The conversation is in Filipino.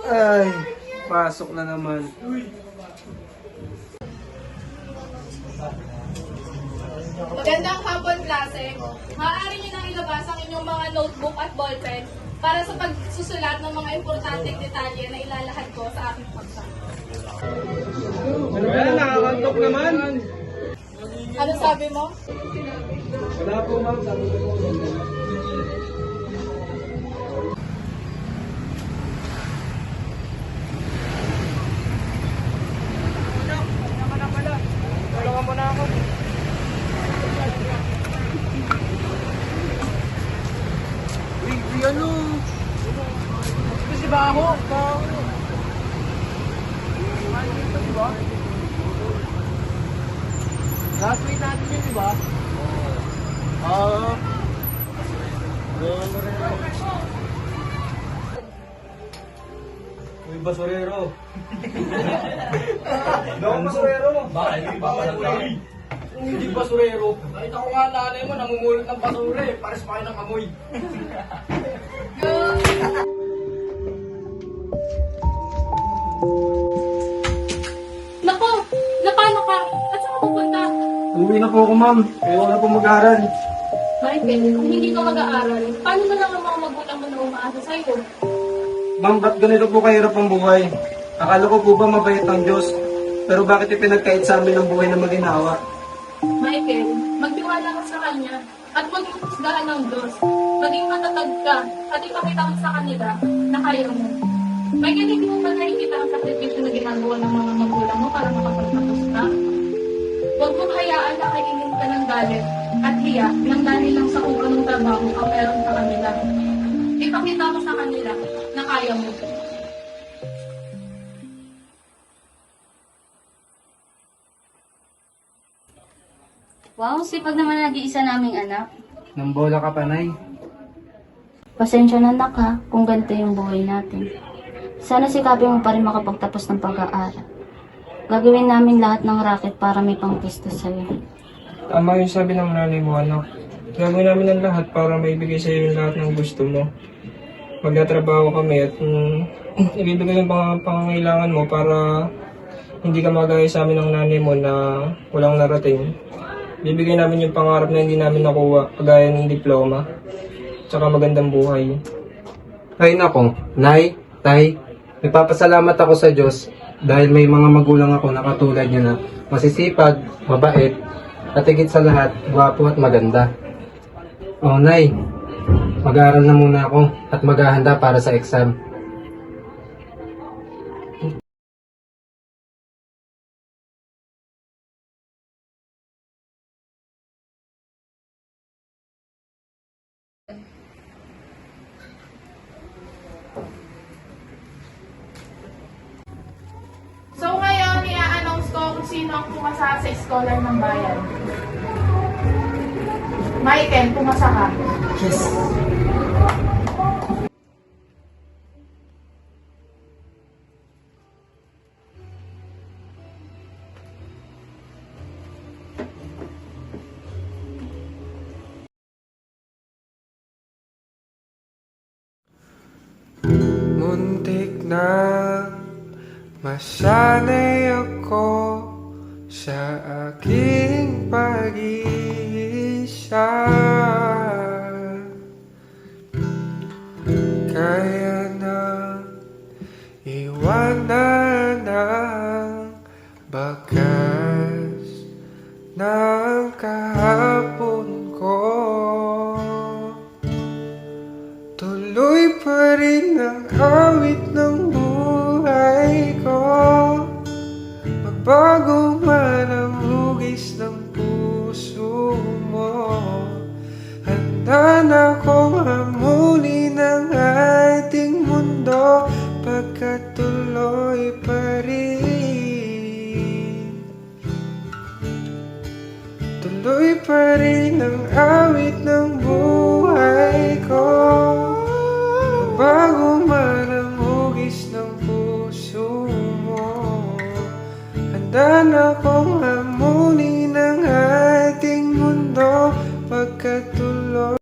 Ay, pasok na naman. Magandang hapon, klase. Maaari niyo nang ilabas ang inyong mga notebook at ballpen para sa pagsusulat ng mga importanteng detalye na ilalahad ko sa aking paksa. Ano ba yan? Nakakantok naman. Ano sabi mo? Wala po, ma'am. Sabi ko po. Tulungan mo na ako. Uy, ano? Ito si Baho. Last week natin yun, di ba? Oo. Uy, basurero. Doon basurero. Bakit? Hindi pa malagay. Hindi basurero. Nakita ko nga nanay mo, namumulot ng basura eh. Pares pa kayo ng amoy. Nako! Napano ka? At saan ka pupunta? Uwi na po ako, ma'am. Kaya wala po mag-aaral. Michael, kung hindi ka mag-aaral, paano na lang ang mga magulang mo na umaasa sa'yo? Ma'am, ba't ganito po kahirap ang buhay? Akala ko po ba mabait ang Diyos? Pero bakit ipinagkait sa amin ang buhay na maginawa? Michael, magtiwala ka sa Kanya at huwag mong husgahan ng Diyos. Maging matatag ka at ipakita mo sa kanila na kaya mo. Michael, hindi mo ba nakikita ang sakripisyo na ginagawa ng mga magulang mo para makapagtapos ka? Huwag mong hayaan na kainin ka ng galit at hiya nang dahil lang sa kung anong trabaho ang meron sa kanila. Ipakita mo sa kanila na kaya mo. Wow, sipag naman nag-iisa naming anak. Nambola ka, panay. Pasensya na anak ha, kung ganito yung buhay natin. Sana sikapin mo pa rin makapagtapos ng pag-aaral. Gagawin namin lahat ng racket para may pangpisto sa'yo. Tama yung sabi ng nanay mo, anak. Gagawin namin ang lahat para maibigay sa iyo yung lahat ng gusto mo. Magtatrabaho kami at ibibigay yung pangangailangan mo para hindi ka magaya sa amin ng nanay mo na walang narating. Bibigay namin yung pangarap na hindi namin nakuha, kagaya ng diploma, tsaka magandang buhay. Ay nako, Nay, Tay, nagpapasalamat ako sa Diyos dahil may mga magulang ako na katulad niyo na masisipag, mabait, at higit sa lahat, gwapo at maganda. Oh, Nay, mag-aaral na muna ako at maghahanda para sa exam. So ngayon, i-announce ko kung sino ang pumasa sa scholar ng bayan. Michael, pumasa ka. Yes. Muntik na masanay ako sa aking pag-iisa. Kaya na iwanan ang bakas ng kahapon ko. Tuloy pa rin ang awit ng buhay ko. Magbago man ang hugis ng puso mo, handa na akong hamunin ang ating mundo pagkatuloy pa rin. Tuloy pa rin ang awit ng buhay ko. Bago man ang hugis ng puso mo, handa na akong hamunin ang ating mundo pagkatuloy.